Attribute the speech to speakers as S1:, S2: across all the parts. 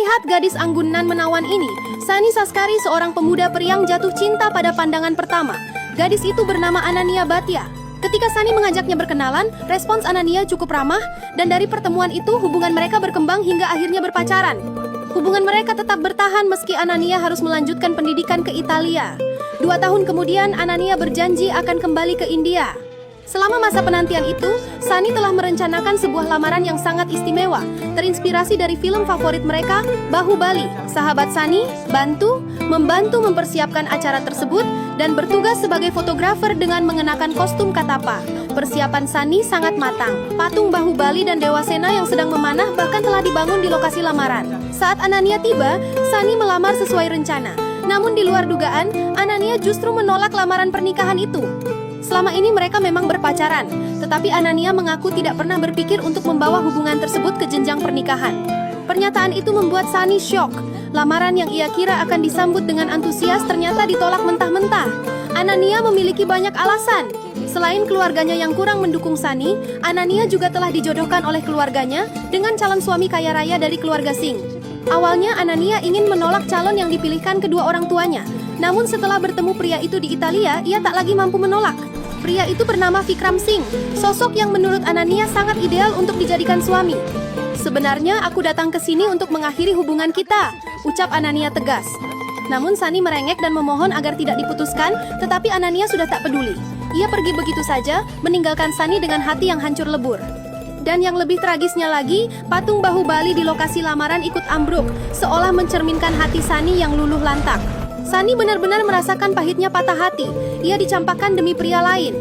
S1: Melihat gadis anggunan menawan ini, Sani Saskari seorang pemuda periang jatuh cinta pada pandangan pertama. Gadis itu bernama Anania Bhatia. Ketika Sani mengajaknya berkenalan, respons Anania cukup ramah, dan dari pertemuan itu hubungan mereka berkembang hingga akhirnya berpacaran. Hubungan mereka tetap bertahan meski Anania harus melanjutkan pendidikan ke Italia. 2 tahun kemudian, Anania berjanji akan kembali ke India. Selama masa penantian itu, Sani telah merencanakan sebuah lamaran yang sangat istimewa, terinspirasi dari film favorit mereka, Bahubali. Sahabat Sani membantu mempersiapkan acara tersebut dan bertugas sebagai fotografer dengan mengenakan kostum katapa. Persiapan Sani sangat matang. Patung Bahubali dan Dewa Sena yang sedang memanah bahkan telah dibangun di lokasi lamaran. Saat Anania tiba, Sani melamar sesuai rencana. Namun di luar dugaan, Anania justru menolak lamaran pernikahan itu. Selama ini mereka memang berpacaran, tetapi Anania mengaku tidak pernah berpikir untuk membawa hubungan tersebut ke jenjang pernikahan. Pernyataan itu membuat Sani syok. Lamaran yang ia kira akan disambut dengan antusias ternyata ditolak mentah-mentah. Anania memiliki banyak alasan. Selain keluarganya yang kurang mendukung Sani, Anania juga telah dijodohkan oleh keluarganya dengan calon suami kaya raya dari keluarga Singh. Awalnya Anania ingin menolak calon yang dipilihkan kedua orang tuanya. Namun setelah bertemu pria itu di Italia, ia tak lagi mampu menolak. Pria itu bernama Vikram Singh, sosok yang menurut Anania sangat ideal untuk dijadikan suami. "Sebenarnya aku datang ke sini untuk mengakhiri hubungan kita," ucap Anania tegas. Namun Sani merengek dan memohon agar tidak diputuskan, tetapi Anania sudah tak peduli. Ia pergi begitu saja, meninggalkan Sani dengan hati yang hancur lebur. Dan yang lebih tragisnya lagi, patung Bahubali di lokasi lamaran ikut ambruk, seolah mencerminkan hati Sani yang luluh lantak. Sani benar-benar merasakan pahitnya patah hati. Ia dicampakkan demi pria lain.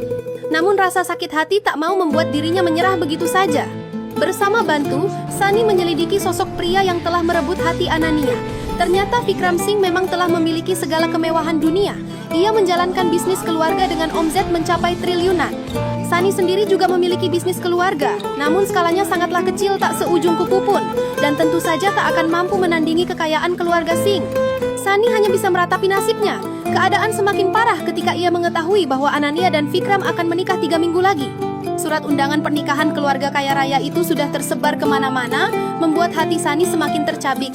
S1: Namun rasa sakit hati tak mau membuat dirinya menyerah begitu saja. Bersama Bantu, Sani menyelidiki sosok pria yang telah merebut hati Anania. Ternyata Vikram Singh memang telah memiliki segala kemewahan dunia. Ia menjalankan bisnis keluarga dengan omzet mencapai triliunan. Sani sendiri juga memiliki bisnis keluarga, namun skalanya sangatlah kecil, tak seujung kuku pun, dan tentu saja tak akan mampu menandingi kekayaan keluarga Singh. Sani hanya bisa meratapi nasibnya. Keadaan semakin parah ketika ia mengetahui bahwa Anania dan Vikram akan menikah 3 minggu lagi. Surat undangan pernikahan keluarga kaya raya itu sudah tersebar kemana-mana, membuat hati Sani semakin tercabik.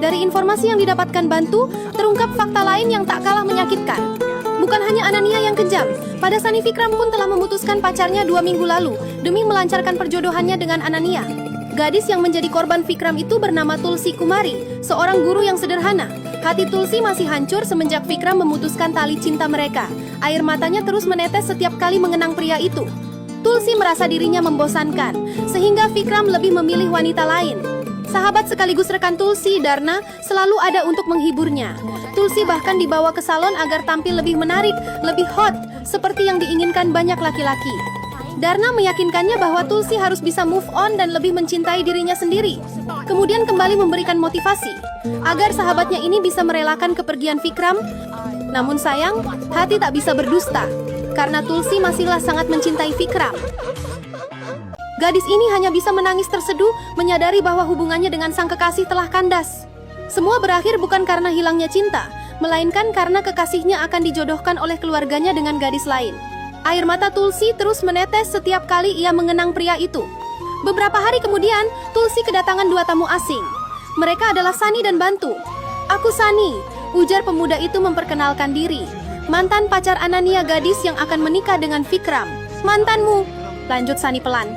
S1: Dari informasi yang didapatkan Bantu, terungkap fakta lain yang tak kalah menyakitkan. Bukan hanya Anania yang kejam, pada Sani Vikram pun telah memutuskan pacarnya 2 minggu lalu demi melancarkan perjodohannya dengan Anania. Gadis yang menjadi korban Vikram itu bernama Tulsi Kumari, seorang guru yang sederhana. Hati Tulsi masih hancur semenjak Vikram memutuskan tali cinta mereka. Air matanya terus menetes setiap kali mengenang pria itu. Tulsi merasa dirinya membosankan, sehingga Vikram lebih memilih wanita lain. Sahabat sekaligus rekan Tulsi, Darna, selalu ada untuk menghiburnya. Tulsi bahkan dibawa ke salon agar tampil lebih menarik, lebih hot, seperti yang diinginkan banyak laki-laki. Darna meyakinkannya bahwa Tulsi harus bisa move on dan lebih mencintai dirinya sendiri. Kemudian kembali memberikan motivasi agar sahabatnya ini bisa merelakan kepergian Vikram. Namun sayang, hati tak bisa berdusta, karena Tulsi masihlah sangat mencintai Vikram. Gadis ini hanya bisa menangis terseduh, menyadari bahwa hubungannya dengan sang kekasih telah kandas. Semua berakhir bukan karena hilangnya cinta, melainkan karena kekasihnya akan dijodohkan oleh keluarganya dengan gadis lain. Air mata Tulsi terus menetes setiap kali ia mengenang pria itu. Beberapa hari kemudian, Tulsi kedatangan 2 tamu asing. Mereka adalah Sani dan Bantu. "Aku Sani," ujar pemuda itu memperkenalkan diri. "Mantan pacar Anania, gadis yang akan menikah dengan Vikram." "Mantanmu," lanjut Sani pelan.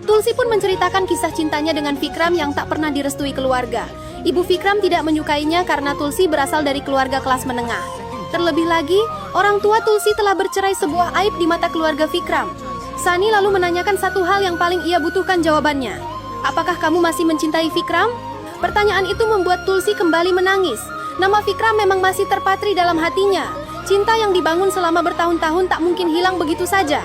S1: Tulsi pun menceritakan kisah cintanya dengan Vikram yang tak pernah direstui keluarga. Ibu Vikram tidak menyukainya karena Tulsi berasal dari keluarga kelas menengah. Terlebih lagi, orang tua Tulsi telah bercerai, sebuah aib di mata keluarga Vikram. Sani lalu menanyakan satu hal yang paling ia butuhkan jawabannya. "Apakah kamu masih mencintai Vikram?" Pertanyaan itu membuat Tulsi kembali menangis. Nama Vikram memang masih terpatri dalam hatinya. Cinta yang dibangun selama bertahun-tahun tak mungkin hilang begitu saja.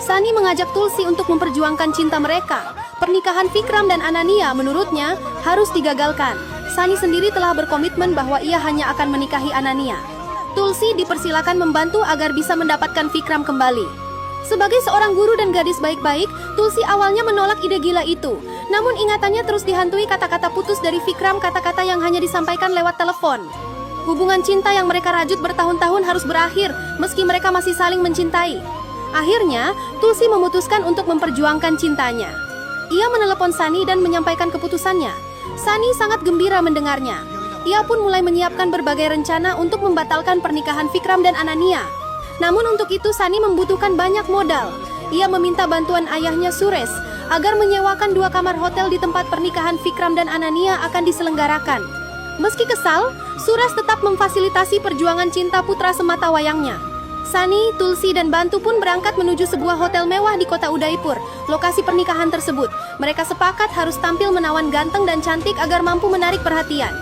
S1: Sani mengajak Tulsi untuk memperjuangkan cinta mereka. Pernikahan Vikram dan Anania menurutnya harus digagalkan. Sani sendiri telah berkomitmen bahwa ia hanya akan menikahi Anania. Tulsi dipersilakan membantu agar bisa mendapatkan Vikram kembali. Sebagai seorang guru dan gadis baik-baik, Tulsi awalnya menolak ide gila itu. Namun ingatannya terus dihantui kata-kata putus dari Vikram, kata-kata yang hanya disampaikan lewat telepon. Hubungan cinta yang mereka rajut bertahun-tahun harus berakhir, meski mereka masih saling mencintai. Akhirnya, Tulsi memutuskan untuk memperjuangkan cintanya. Ia menelepon Sani dan menyampaikan keputusannya. Sani sangat gembira mendengarnya. Ia pun mulai menyiapkan berbagai rencana untuk membatalkan pernikahan Vikram dan Anania. Namun untuk itu Sani membutuhkan banyak modal. Ia meminta bantuan ayahnya Suresh agar menyewakan 2 kamar hotel di tempat pernikahan Vikram dan Anania akan diselenggarakan. Meski kesal, Suresh tetap memfasilitasi perjuangan cinta putra semata wayangnya. Sani, Tulsi, dan Bantu pun berangkat menuju sebuah hotel mewah di kota Udaipur, lokasi pernikahan tersebut. Mereka sepakat harus tampil menawan ganteng dan cantik agar mampu menarik perhatian.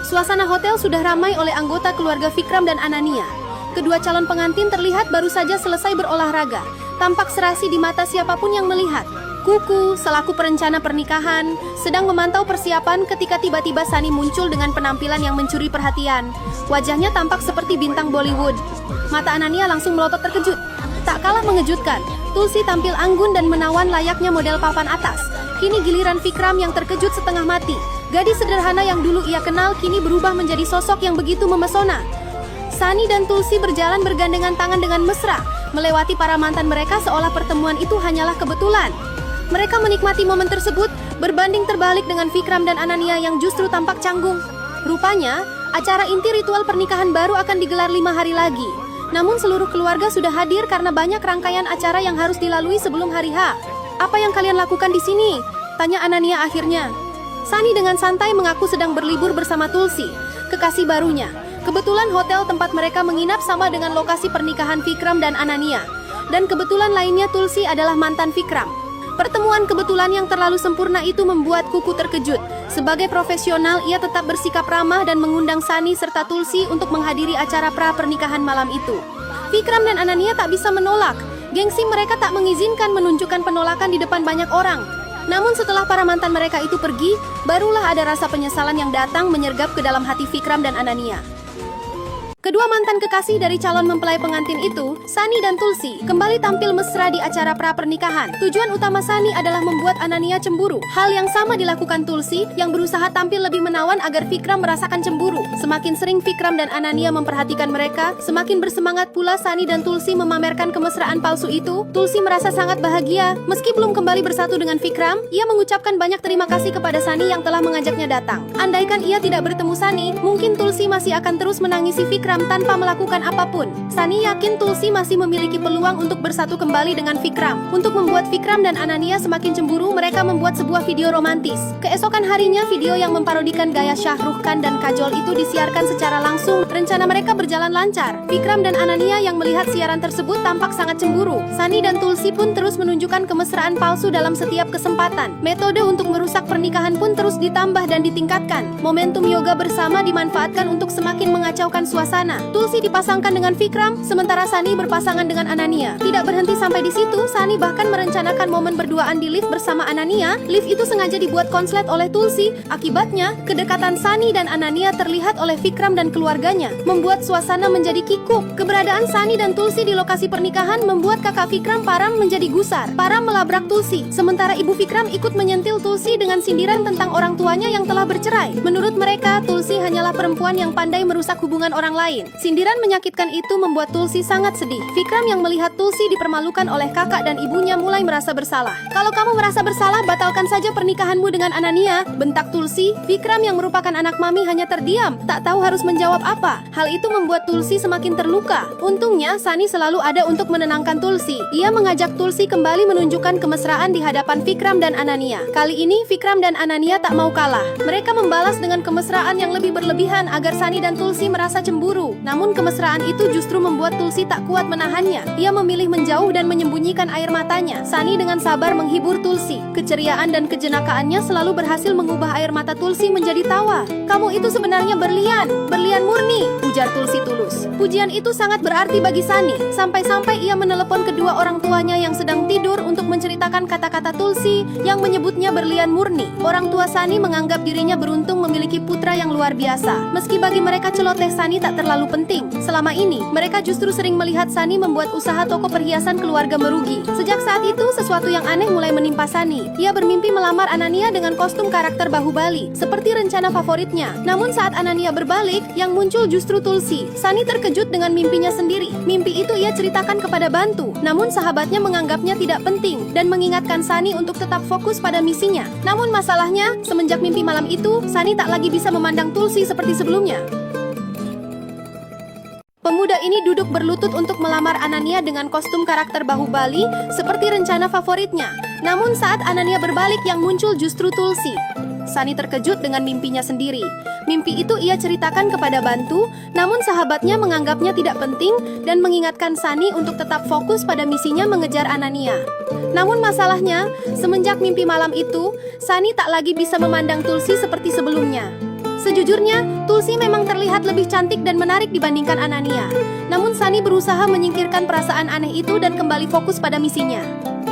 S1: Suasana hotel sudah ramai oleh anggota keluarga Vikram dan Anania. Kedua calon pengantin terlihat baru saja selesai berolahraga. Tampak serasi di mata siapapun yang melihat. Kuku, selaku perencana pernikahan, sedang memantau persiapan ketika tiba-tiba Sani muncul dengan penampilan yang mencuri perhatian. Wajahnya tampak seperti bintang Bollywood. Mata Anania langsung melotot terkejut. Tak kalah mengejutkan, Tulsi tampil anggun dan menawan layaknya model papan atas. Kini giliran Vikram yang terkejut setengah mati. Gadis sederhana yang dulu ia kenal kini berubah menjadi sosok yang begitu memesona. Sani dan Tulsi berjalan bergandengan tangan dengan mesra, melewati para mantan mereka seolah pertemuan itu hanyalah kebetulan. Mereka menikmati momen tersebut, berbanding terbalik dengan Vikram dan Anania yang justru tampak canggung. Rupanya, acara inti ritual pernikahan baru akan digelar 5 hari lagi. Namun seluruh keluarga sudah hadir karena banyak rangkaian acara yang harus dilalui sebelum hari H. "Apa yang kalian lakukan di sini?" tanya Anania akhirnya. Sani dengan santai mengaku sedang berlibur bersama Tulsi, kekasih barunya. Kebetulan hotel tempat mereka menginap sama dengan lokasi pernikahan Vikram dan Anania. Dan kebetulan lainnya Tulsi adalah mantan Vikram. Pertemuan kebetulan yang terlalu sempurna itu membuat Kuku terkejut. Sebagai profesional, ia tetap bersikap ramah dan mengundang Sani serta Tulsi untuk menghadiri acara pra-pernikahan malam itu. Vikram dan Anania tak bisa menolak. Gengsi mereka tak mengizinkan menunjukkan penolakan di depan banyak orang. Namun setelah para mantan mereka itu pergi, barulah ada rasa penyesalan yang datang menyergap ke dalam hati Vikram dan Anania. Kedua mantan kekasih dari calon mempelai pengantin itu, Sani dan Tulsi, kembali tampil mesra di acara pra-pernikahan. Tujuan utama Sani adalah membuat Anania cemburu. Hal yang sama dilakukan Tulsi, yang berusaha tampil lebih menawan agar Vikram merasakan cemburu. Semakin sering Vikram dan Anania memperhatikan mereka, semakin bersemangat pula Sani dan Tulsi memamerkan kemesraan palsu itu. Tulsi merasa sangat bahagia. Meski belum kembali bersatu dengan Vikram, ia mengucapkan banyak terima kasih kepada Sani yang telah mengajaknya datang. Andaikan ia tidak bertemu Sani, mungkin Tulsi masih akan terus menangisi Vikram tanpa melakukan apapun. Sani yakin Tulsi masih memiliki peluang untuk bersatu kembali dengan Vikram. Untuk membuat Vikram dan Anania semakin cemburu, mereka membuat sebuah video romantis. Keesokan harinya, video yang memparodikan gaya Shah Rukh Khan dan Kajol itu disiarkan secara langsung. Rencana mereka berjalan lancar. Vikram dan Anania yang melihat siaran tersebut tampak sangat cemburu. Sani dan Tulsi pun terus menunjukkan kemesraan palsu dalam setiap kesempatan. Metode untuk merusak pernikahan pun terus ditambah dan ditingkatkan. Momentum yoga bersama dimanfaatkan untuk semakin mengacaukan suasana. Tulsi dipasangkan dengan Vikram, sementara Sani berpasangan dengan Anania. Tidak berhenti sampai di situ, Sani bahkan merencanakan momen berduaan di lift bersama Anania. Lift itu sengaja dibuat konslet oleh Tulsi. Akibatnya, kedekatan Sani dan Anania terlihat oleh Vikram dan keluarganya, membuat suasana menjadi kikuk. Keberadaan Sani dan Tulsi di lokasi pernikahan membuat kakak Vikram Param menjadi gusar. Param melabrak Tulsi, sementara ibu Vikram ikut menyentil Tulsi dengan sindiran tentang orang tuanya yang telah bercerai. Menurut mereka, Tulsi hanyalah perempuan yang pandai merusak hubungan orang lain. Sindiran menyakitkan itu membuat Tulsi sangat sedih. Vikram yang melihat Tulsi dipermalukan oleh kakak dan ibunya mulai merasa bersalah. "Kalau kamu merasa bersalah, batalkan saja pernikahanmu dengan Anania," bentak Tulsi. Vikram yang merupakan anak mami hanya terdiam, tak tahu harus menjawab apa. Hal itu membuat Tulsi semakin terluka. Untungnya, Sani selalu ada untuk menenangkan Tulsi. Ia mengajak Tulsi kembali menunjukkan kemesraan di hadapan Vikram dan Anania. Kali ini, Vikram dan Anania tak mau kalah. Mereka membalas dengan kemesraan yang lebih berlebihan agar Sani dan Tulsi merasa cemburu. Namun kemesraan itu justru membuat Tulsi tak kuat menahannya. Ia memilih menjauh dan menyembunyikan air matanya. Sani dengan sabar menghibur Tulsi. Keceriaan dan kejenakaannya selalu berhasil mengubah air mata Tulsi menjadi tawa. "Kamu itu sebenarnya berlian, berlian murni," ujar Tulsi tulus. Pujian itu sangat berarti bagi Sani. Sampai-sampai ia menelepon kedua orang tuanya yang sedang tidur untuk menceritakan kata-kata Tulsi yang menyebutnya berlian murni. Orang tua Sani menganggap dirinya beruntung memiliki putra yang luar biasa. Meski bagi mereka celoteh Sani tak terlalu terlalu penting. Selama ini, mereka justru sering melihat Sunny membuat usaha toko perhiasan keluarga merugi. Sejak saat itu, sesuatu yang aneh mulai menimpa Sunny. Ia bermimpi melamar Anania dengan kostum karakter Bahubali, seperti rencana favoritnya. Namun saat Anania berbalik, yang muncul justru Tulsi. Sunny terkejut dengan mimpinya sendiri. Mimpi itu ia ceritakan kepada Bantu, namun sahabatnya menganggapnya tidak penting dan mengingatkan Sunny untuk tetap fokus pada misinya. Namun masalahnya, semenjak mimpi malam itu, Sunny tak lagi bisa memandang Tulsi seperti sebelumnya. Pemuda ini duduk berlutut untuk melamar Anania dengan kostum karakter Bahubali seperti rencana favoritnya. Namun saat Anania berbalik, yang muncul justru Tulsi. Sunny terkejut dengan mimpinya sendiri. Mimpi itu ia ceritakan kepada Bantu, namun sahabatnya menganggapnya tidak penting dan mengingatkan Sunny untuk tetap fokus pada misinya mengejar Anania. Namun masalahnya, semenjak mimpi malam itu, Sunny tak lagi bisa memandang Tulsi seperti sebelumnya. Sejujurnya, Tulsi memang terlihat lebih cantik dan menarik dibandingkan Anania. Namun Sunny berusaha menyingkirkan perasaan aneh itu dan kembali fokus pada misinya.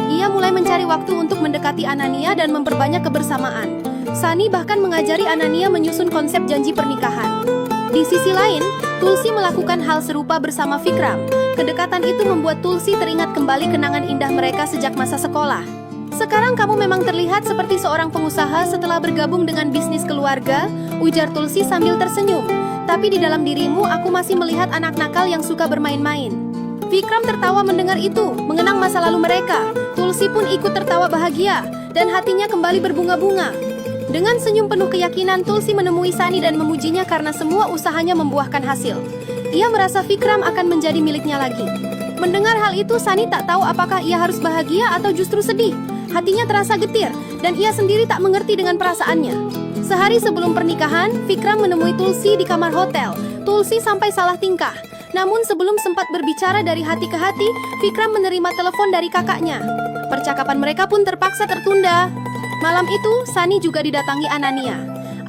S1: Ia mulai mencari waktu untuk mendekati Anania dan memperbanyak kebersamaan. Sunny bahkan mengajari Anania menyusun konsep janji pernikahan. Di sisi lain, Tulsi melakukan hal serupa bersama Vikram. Kedekatan itu membuat Tulsi teringat kembali kenangan indah mereka sejak masa sekolah. Sekarang kamu memang terlihat seperti seorang pengusaha setelah bergabung dengan bisnis keluarga, ujar Tulsi sambil tersenyum. Tapi di dalam dirimu aku masih melihat anak nakal yang suka bermain-main. Vikram tertawa mendengar itu, mengenang masa lalu mereka. Tulsi pun ikut tertawa bahagia, dan hatinya kembali berbunga-bunga. Dengan senyum penuh keyakinan, Tulsi menemui Sunny dan memujinya karena semua usahanya membuahkan hasil. Ia merasa Vikram akan menjadi miliknya lagi. Mendengar hal itu, Sunny tak tahu apakah ia harus bahagia atau justru sedih. Hatinya terasa getir, dan ia sendiri tak mengerti dengan perasaannya. Sehari sebelum pernikahan, Vikram menemui Tulsi di kamar hotel. Tulsi sampai salah tingkah. Namun sebelum sempat berbicara dari hati ke hati, Vikram menerima telepon dari kakaknya. Percakapan mereka pun terpaksa tertunda. Malam itu, Sunny juga didatangi Anania.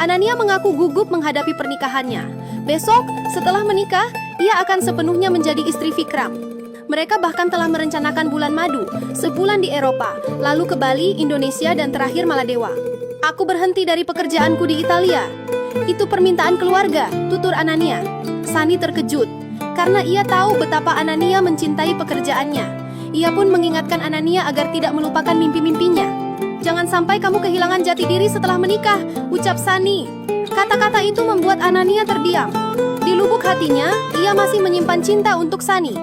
S1: Anania mengaku gugup menghadapi pernikahannya. Besok, setelah menikah, ia akan sepenuhnya menjadi istri Vikram. Mereka bahkan telah merencanakan bulan madu, sebulan di Eropa, lalu ke Bali, Indonesia, dan terakhir Maladewa. Aku berhenti dari pekerjaanku di Italia. Itu permintaan keluarga, tutur Anania. Sunny terkejut, karena ia tahu betapa Anania mencintai pekerjaannya. Ia pun mengingatkan Anania agar tidak melupakan mimpi-mimpinya. Jangan sampai kamu kehilangan jati diri setelah menikah, ucap Sunny. Kata-kata itu membuat Anania terdiam. Di lubuk hatinya, ia masih menyimpan cinta untuk Sunny.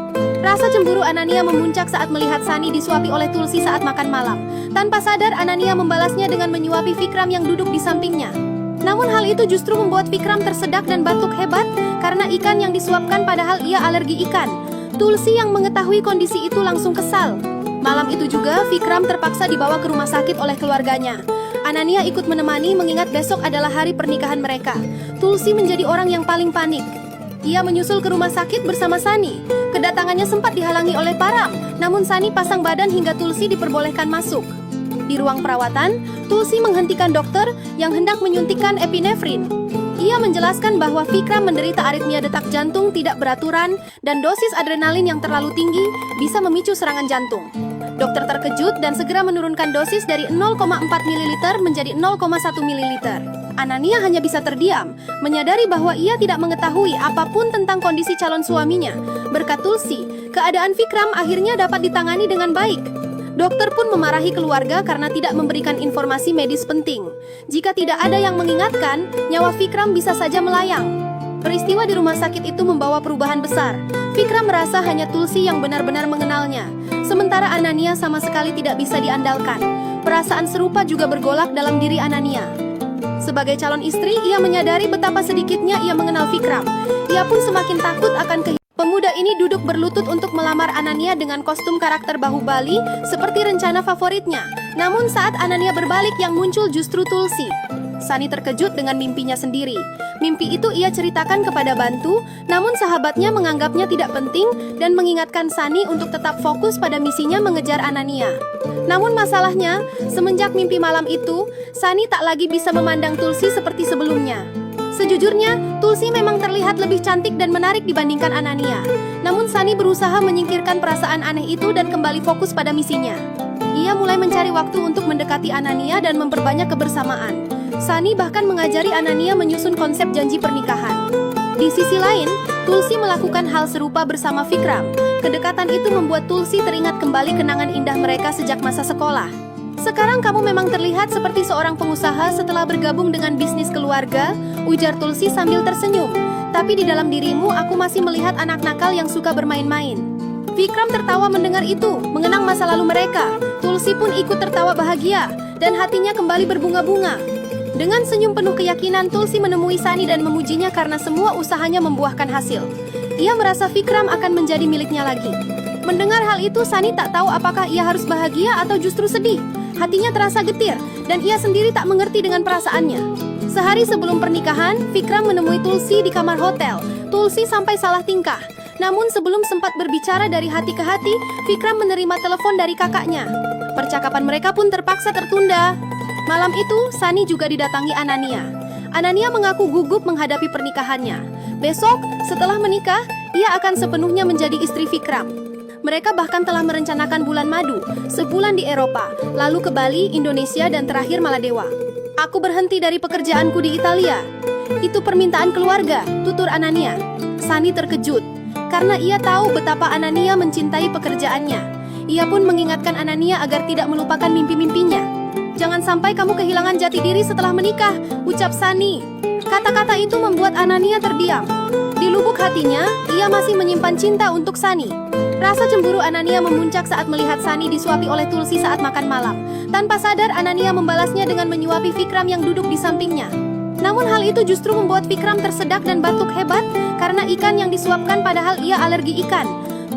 S1: Rasa cemburu Anania memuncak saat melihat Sunny disuapi oleh Tulsi saat makan malam. Tanpa sadar, Anania membalasnya dengan menyuapi Vikram yang duduk di sampingnya. Namun hal itu justru membuat Vikram tersedak dan batuk hebat karena ikan yang disuapkan padahal ia alergi ikan. Tulsi yang mengetahui kondisi itu langsung kesal. Malam itu juga, Vikram terpaksa dibawa ke rumah sakit oleh keluarganya. Anania ikut menemani mengingat besok adalah hari pernikahan mereka. Tulsi menjadi orang yang paling panik. Ia menyusul ke rumah sakit bersama Sunny. Kedatangannya sempat dihalangi oleh Param, namun Sunny pasang badan hingga Tulsi diperbolehkan masuk. Di ruang perawatan, Tulsi menghentikan dokter yang hendak menyuntikkan epinefrin. Ia menjelaskan bahwa Vikram menderita aritmia detak jantung tidak beraturan dan dosis adrenalin yang terlalu tinggi bisa memicu serangan jantung. Dokter terkejut dan segera menurunkan dosis dari 0,4 ml menjadi 0,1 ml. Anania hanya bisa terdiam, menyadari bahwa ia tidak mengetahui apapun tentang kondisi calon suaminya. Berkat Tulsi, keadaan Vikram akhirnya dapat ditangani dengan baik. Dokter pun memarahi keluarga karena tidak memberikan informasi medis penting. Jika tidak ada yang mengingatkan, nyawa Vikram bisa saja melayang. Peristiwa di rumah sakit itu membawa perubahan besar. Vikram merasa hanya Tulsi yang benar-benar mengenalnya. Sementara Anania sama sekali tidak bisa diandalkan. Perasaan serupa juga bergolak dalam diri Anania. Sebagai calon istri, ia menyadari betapa sedikitnya ia mengenal Vikram. Ia pun semakin takut akan kehilangan. Pemuda ini duduk berlutut untuk melamar Anania dengan kostum karakter Bahubali seperti rencana favoritnya. Namun saat Anania berbalik, yang muncul justru Tulsi. Sunny terkejut dengan mimpinya sendiri. Mimpi itu ia ceritakan kepada Bantu, namun sahabatnya menganggapnya tidak penting dan mengingatkan Sunny untuk tetap fokus pada misinya mengejar Anania. Namun masalahnya, semenjak mimpi malam itu, Sunny tak lagi bisa memandang Tulsi seperti sebelumnya. Sejujurnya, Tulsi memang terlihat lebih cantik dan menarik dibandingkan Anania. Namun Sunny berusaha menyingkirkan perasaan aneh itu dan kembali fokus pada misinya. Ia mulai mencari waktu untuk mendekati Anania dan memperbanyak kebersamaan. Sunny bahkan mengajari Anania menyusun konsep janji pernikahan. Di sisi lain, Tulsi melakukan hal serupa bersama Vikram. Kedekatan itu membuat Tulsi teringat kembali kenangan indah mereka sejak masa sekolah. Sekarang kamu memang terlihat seperti seorang pengusaha setelah bergabung dengan bisnis keluarga, ujar Tulsi sambil tersenyum. Tapi di dalam dirimu aku masih melihat anak nakal yang suka bermain-main. Vikram tertawa mendengar itu, mengenang masa lalu mereka. Tulsi pun ikut tertawa bahagia, dan hatinya kembali berbunga-bunga. Dengan senyum penuh keyakinan, Tulsi menemui Sani dan memujinya karena semua usahanya membuahkan hasil. Ia merasa Vikram akan menjadi miliknya lagi. Mendengar hal itu, Sani tak tahu apakah ia harus bahagia atau justru sedih. Hatinya terasa getir, dan ia sendiri tak mengerti dengan perasaannya. Sehari sebelum pernikahan, Vikram menemui Tulsi di kamar hotel. Tulsi sampai salah tingkah. Namun sebelum sempat berbicara dari hati ke hati, Vikram menerima telepon dari kakaknya. Percakapan mereka pun terpaksa tertunda. Malam itu, Sani juga didatangi Anania. Anania mengaku gugup menghadapi pernikahannya. Besok, setelah menikah, ia akan sepenuhnya menjadi istri Vikram. Mereka bahkan telah merencanakan bulan madu, sebulan di Eropa, lalu ke Bali, Indonesia, dan terakhir Maladewa. Aku berhenti dari pekerjaanku di Italia. Itu permintaan keluarga, tutur Anania. Sani terkejut, karena ia tahu betapa Anania mencintai pekerjaannya. Ia pun mengingatkan Anania agar tidak melupakan mimpi-mimpinya. Jangan sampai kamu kehilangan jati diri setelah menikah, ucap Sani. Kata-kata itu membuat Anania terdiam. Di lubuk hatinya, ia masih menyimpan cinta untuk Sani. Rasa cemburu Anania memuncak saat melihat Sani disuapi oleh Tulsi saat makan malam. Tanpa sadar, Anania membalasnya dengan menyuapi Vikram yang duduk di sampingnya. Namun hal itu justru membuat Vikram tersedak dan batuk hebat karena ikan yang disuapkan padahal ia alergi ikan.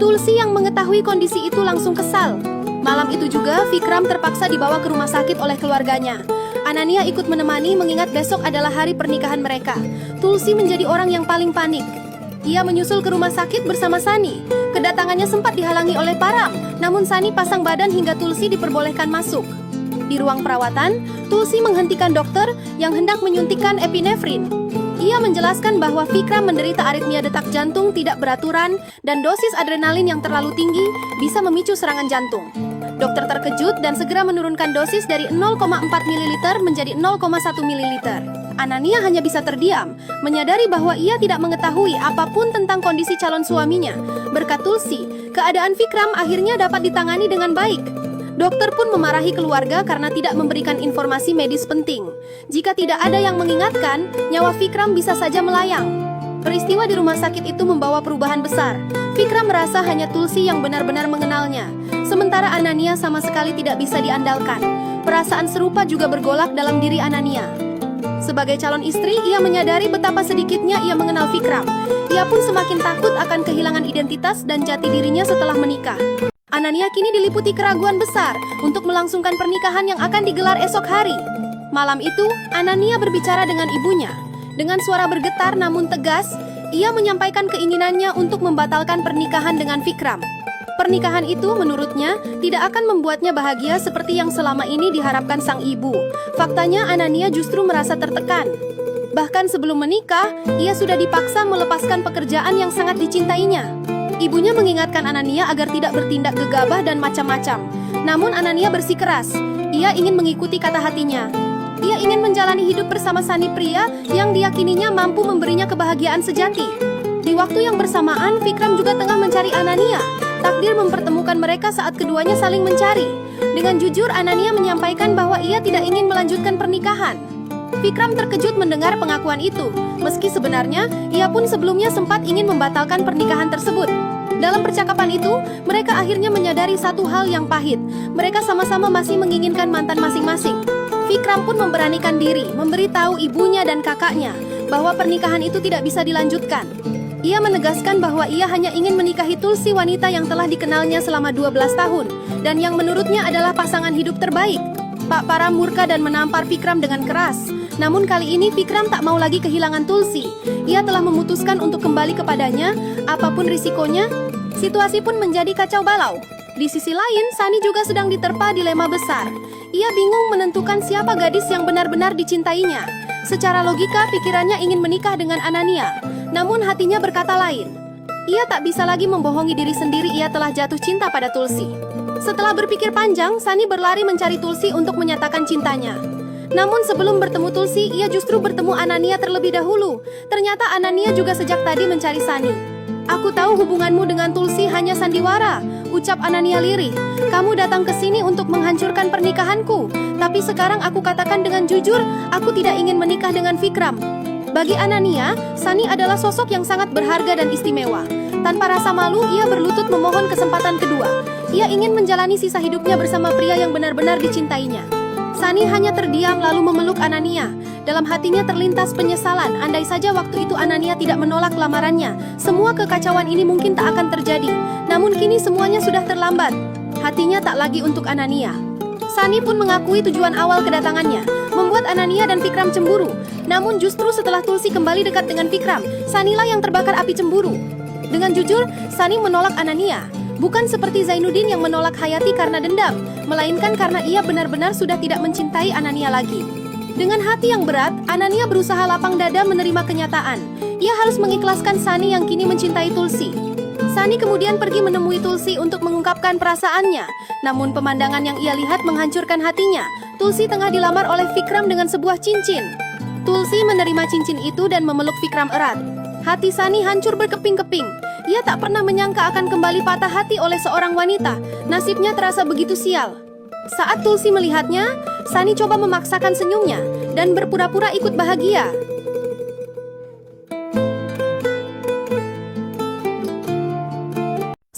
S1: Tulsi yang mengetahui kondisi itu langsung kesal. Malam itu juga, Vikram terpaksa dibawa ke rumah sakit oleh keluarganya. Anania ikut menemani mengingat besok adalah hari pernikahan mereka. Tulsi menjadi orang yang paling panik. Ia menyusul ke rumah sakit bersama Sani. Kedatangannya sempat dihalangi oleh Param, namun Sani pasang badan hingga Tulsi diperbolehkan masuk. Di ruang perawatan, Tulsi menghentikan dokter yang hendak menyuntikkan epinefrin. Ia menjelaskan bahwa Vikram menderita aritmia detak jantung tidak beraturan dan dosis adrenalin yang terlalu tinggi bisa memicu serangan jantung. Dokter terkejut dan segera menurunkan dosis dari 0,4 ml menjadi 0,1 ml. Anania hanya bisa terdiam, menyadari bahwa ia tidak mengetahui apapun tentang kondisi calon suaminya. Berkat Tulsi, keadaan Vikram akhirnya dapat ditangani dengan baik. Dokter pun memarahi keluarga karena tidak memberikan informasi medis penting. Jika tidak ada yang mengingatkan, nyawa Vikram bisa saja melayang. Peristiwa di rumah sakit itu membawa perubahan besar. Vikram merasa hanya Tulsi yang benar-benar mengenalnya. Sementara Anania sama sekali tidak bisa diandalkan. Perasaan serupa juga bergolak dalam diri Anania. Sebagai calon istri, ia menyadari betapa sedikitnya ia mengenal Vikram. Ia pun semakin takut akan kehilangan identitas dan jati dirinya setelah menikah. Anania kini diliputi keraguan besar untuk melangsungkan pernikahan yang akan digelar esok hari. Malam itu, Anania berbicara dengan ibunya. Dengan suara bergetar namun tegas, ia menyampaikan keinginannya untuk membatalkan pernikahan dengan Vikram. Pernikahan itu menurutnya tidak akan membuatnya bahagia seperti yang selama ini diharapkan sang ibu. Faktanya Anania justru merasa tertekan. Bahkan sebelum menikah, ia sudah dipaksa melepaskan pekerjaan yang sangat dicintainya. Ibunya mengingatkan Anania agar tidak bertindak gegabah dan macam-macam. Namun Anania bersikeras. Ia ingin mengikuti kata hatinya. Ia ingin menjalani hidup bersama Sani, pria yang diyakininya mampu memberinya kebahagiaan sejati. Di waktu yang bersamaan, Vikram juga tengah mencari Anania. Takdir mempertemukan mereka saat keduanya saling mencari. Dengan jujur, Anania menyampaikan bahwa ia tidak ingin melanjutkan pernikahan. Vikram terkejut mendengar pengakuan itu, meski sebenarnya ia pun sebelumnya sempat ingin membatalkan pernikahan tersebut. Dalam percakapan itu, mereka akhirnya menyadari satu hal yang pahit. Mereka sama-sama masih menginginkan mantan masing-masing. Vikram pun memberanikan diri, memberitahu ibunya dan kakaknya bahwa pernikahan itu tidak bisa dilanjutkan. Ia menegaskan bahwa ia hanya ingin menikahi Tulsi, wanita yang telah dikenalnya selama 12 tahun, dan yang menurutnya adalah pasangan hidup terbaik. Pak Param murka dan menampar Vikram dengan keras. Namun kali ini Vikram tak mau lagi kehilangan Tulsi. Ia telah memutuskan untuk kembali kepadanya, apapun risikonya. Situasi pun menjadi kacau balau. Di sisi lain, Sani juga sedang diterpa dilema besar. Ia bingung menentukan siapa gadis yang benar-benar dicintainya. Secara logika, pikirannya ingin menikah dengan Anania. Namun hatinya berkata lain. Ia tak bisa lagi membohongi diri sendiri, ia telah jatuh cinta pada Tulsi. Setelah berpikir panjang, Sani berlari mencari Tulsi untuk menyatakan cintanya. Namun sebelum bertemu Tulsi, ia justru bertemu Anania terlebih dahulu. Ternyata Anania juga sejak tadi mencari Sunny. "Aku tahu hubunganmu dengan Tulsi hanya sandiwara," ucap Anania lirih. "Kamu datang ke sini untuk menghancurkan pernikahanku. Tapi sekarang aku katakan dengan jujur, aku tidak ingin menikah dengan Vikram." Bagi Anania, Sunny adalah sosok yang sangat berharga dan istimewa. Tanpa rasa malu, ia berlutut memohon kesempatan kedua. Ia ingin menjalani sisa hidupnya bersama pria yang benar-benar dicintainya. Sunny hanya terdiam lalu memeluk Anania. Dalam hatinya terlintas penyesalan, andai saja waktu itu Anania tidak menolak lamarannya. Semua kekacauan ini mungkin tak akan terjadi. Namun kini semuanya sudah terlambat. Hatinya tak lagi untuk Anania. Sunny pun mengakui tujuan awal kedatangannya, membuat Anania dan Vikram cemburu. Namun justru setelah Tulsi kembali dekat dengan Vikram, Sunny-lah yang terbakar api cemburu. Dengan jujur, Sunny menolak Anania. Bukan seperti Zainuddin yang menolak Hayati karena dendam, melainkan karena ia benar-benar sudah tidak mencintai Anania lagi. Dengan hati yang berat, Anania berusaha lapang dada menerima kenyataan. Ia harus mengikhlaskan Sunny yang kini mencintai Tulsi. Sunny kemudian pergi menemui Tulsi untuk mengungkapkan perasaannya. Namun pemandangan yang ia lihat menghancurkan hatinya. Tulsi tengah dilamar oleh Vikram dengan sebuah cincin. Tulsi menerima cincin itu dan memeluk Vikram erat. Hati Sunny hancur berkeping-keping. Ia tak pernah menyangka akan kembali patah hati oleh seorang wanita. Nasibnya terasa begitu sial. Saat Tulsi melihatnya, Sunny coba memaksakan senyumnya dan berpura-pura ikut bahagia.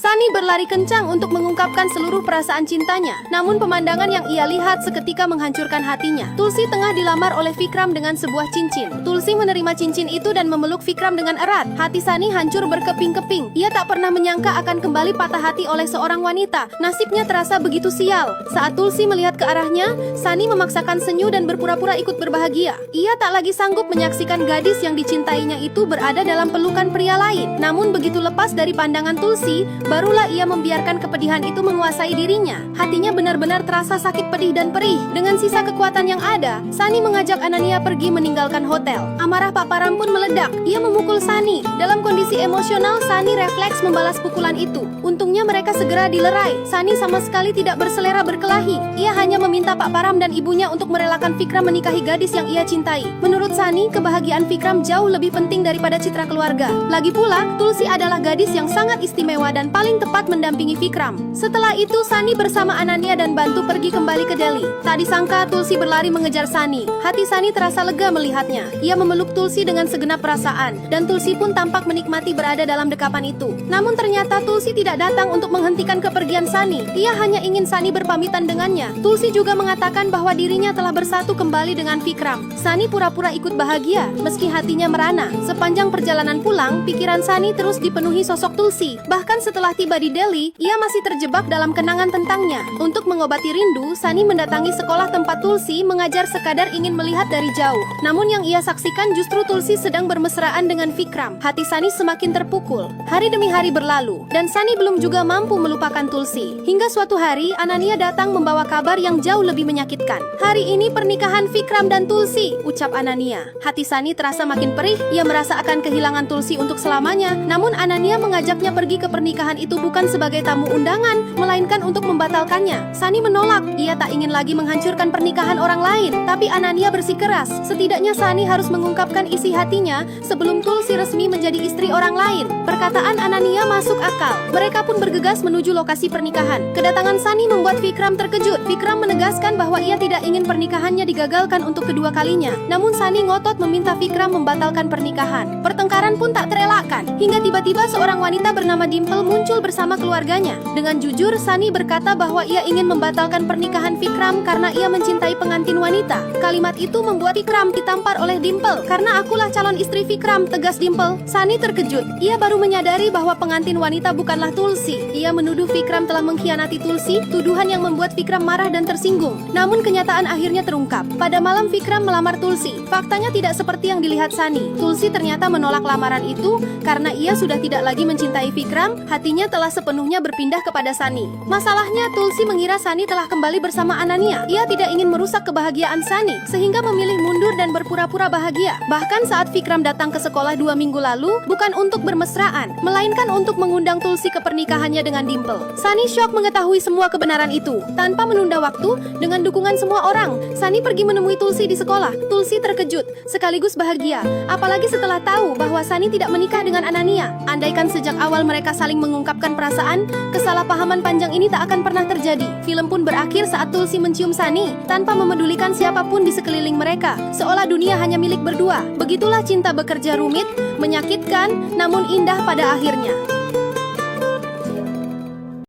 S1: Sunny berlari kencang untuk mengungkapkan seluruh perasaan cintanya. Namun pemandangan yang ia lihat seketika menghancurkan hatinya. Tulsi tengah dilamar oleh Vikram dengan sebuah cincin. Tulsi menerima cincin itu dan memeluk Vikram dengan erat. Hati Sunny hancur berkeping-keping. Ia tak pernah menyangka akan kembali patah hati oleh seorang wanita. Nasibnya terasa begitu sial. Saat Tulsi melihat ke arahnya, Sunny memaksakan senyum dan berpura-pura ikut berbahagia. Ia tak lagi sanggup menyaksikan gadis yang dicintainya itu berada dalam pelukan pria lain. Namun begitu lepas dari pandangan Tulsi, barulah ia membiarkan kepedihan itu menguasai dirinya. Hatinya benar-benar terasa sakit pedih dan perih. Dengan sisa kekuatan yang ada, Sunny mengajak Anania pergi meninggalkan hotel. Amarah Pak Param pun meledak. Ia memukul Sunny. Dalam kondisi emosional, Sunny refleks membalas pukulan itu. Untungnya mereka segera dilerai. Sunny sama sekali tidak berselera berkelahi. Ia hanya meminta Pak Param dan ibunya untuk merelakan Vikram menikahi gadis yang ia cintai. Menurut Sunny, kebahagiaan Vikram jauh lebih penting daripada citra keluarga. Lagi pula, Tulsi adalah gadis yang sangat istimewa dan paling tepat mendampingi Vikram. Setelah itu, Sunny bersama Anania dan Bantu pergi kembali ke Delhi. Tak disangka Tulsi berlari mengejar Sunny. Hati Sunny terasa lega melihatnya. Ia memeluk Tulsi dengan segenap perasaan, dan Tulsi pun tampak menikmati berada dalam dekapan itu. Namun ternyata Tulsi tidak datang untuk menghentikan kepergian Sunny. Ia hanya ingin Sunny berpamitan dengannya. Tulsi juga mengatakan bahwa dirinya telah bersatu kembali dengan Vikram. Sunny pura-pura ikut bahagia, meski hatinya merana. Sepanjang perjalanan pulang, pikiran Sunny terus dipenuhi sosok Tulsi. Bahkan setelah tiba di Delhi, ia masih terjebak dalam kenangan tentangnya. Untuk mengobati rindu, Sunny mendatangi sekolah tempat Tulsi mengajar sekadar ingin melihat dari jauh. Namun yang ia saksikan justru Tulsi sedang bermesraan dengan Vikram. Hati Sunny semakin terpukul. Hari demi hari berlalu, dan Sunny belum juga mampu melupakan Tulsi. Hingga suatu hari, Anania datang membawa kabar yang jauh lebih menyakitkan. "Hari ini pernikahan Vikram dan Tulsi," ucap Anania. Hati Sunny terasa makin perih. Ia merasa akan kehilangan Tulsi untuk selamanya. Namun Anania mengajaknya pergi ke pernikahan itu bukan sebagai tamu undangan, melainkan untuk membatalkannya. Sunny menolak. Ia tak ingin lagi menghancurkan pernikahan orang lain. Tapi Anania bersikeras. Setidaknya Sunny harus mengungkapkan isi hatinya sebelum Tulsi resmi menjadi istri orang lain. Perkataan Anania masuk akal. Mereka pun bergegas menuju lokasi pernikahan. Kedatangan Sunny membuat Vikram terkejut. Vikram menegaskan bahwa ia tidak ingin pernikahannya digagalkan untuk kedua kalinya. Namun Sunny ngotot meminta Vikram membatalkan pernikahan. Pertengkaran pun tak terelakkan. Hingga tiba-tiba seorang wanita bernama Dimple muncul bersama keluarganya. Dengan jujur, Sunny berkata bahwa ia ingin membatalkan pernikahan Vikram karena ia mencintai pengantin wanita. Kalimat itu membuat Vikram ditampar oleh Dimple. "Karena akulah calon istri Vikram," tegas Dimple. Sunny terkejut. Ia baru menyadari bahwa pengantin wanita bukanlah Tulsi. Ia menuduh Vikram telah mengkhianati Tulsi, tuduhan yang membuat Vikram marah dan tersinggung. Namun kenyataan akhirnya terungkap. Pada malam Vikram melamar Tulsi. Faktanya tidak seperti yang dilihat Sunny. Tulsi ternyata menolak lamaran itu karena ia sudah tidak lagi mencintai Vikram. Hatinya telah telah sepenuhnya berpindah kepada Sunny. Masalahnya, Tulsi mengira Sunny telah kembali bersama Anania. Ia tidak ingin merusak kebahagiaan Sunny, sehingga memilih mundur dan berpura-pura bahagia. Bahkan saat Vikram datang ke sekolah 2 minggu lalu, bukan untuk bermesraan, melainkan untuk mengundang Tulsi ke pernikahannya dengan Dimple. Sunny syok mengetahui semua kebenaran itu. Tanpa menunda waktu, dengan dukungan semua orang, Sunny pergi menemui Tulsi di sekolah. Tulsi terkejut, sekaligus bahagia. Apalagi setelah tahu bahwa Sunny tidak menikah dengan Anania. Andaikan sejak awal mereka saling mengungkapkan perasaan, kesalahpahaman panjang ini tak akan pernah terjadi. Film pun berakhir saat Tulsi mencium Sunny, tanpa memedulikan siapapun di sekeliling mereka. Seolah dunia hanya milik berdua. Begitulah cinta bekerja rumit, menyakitkan, namun indah pada akhirnya.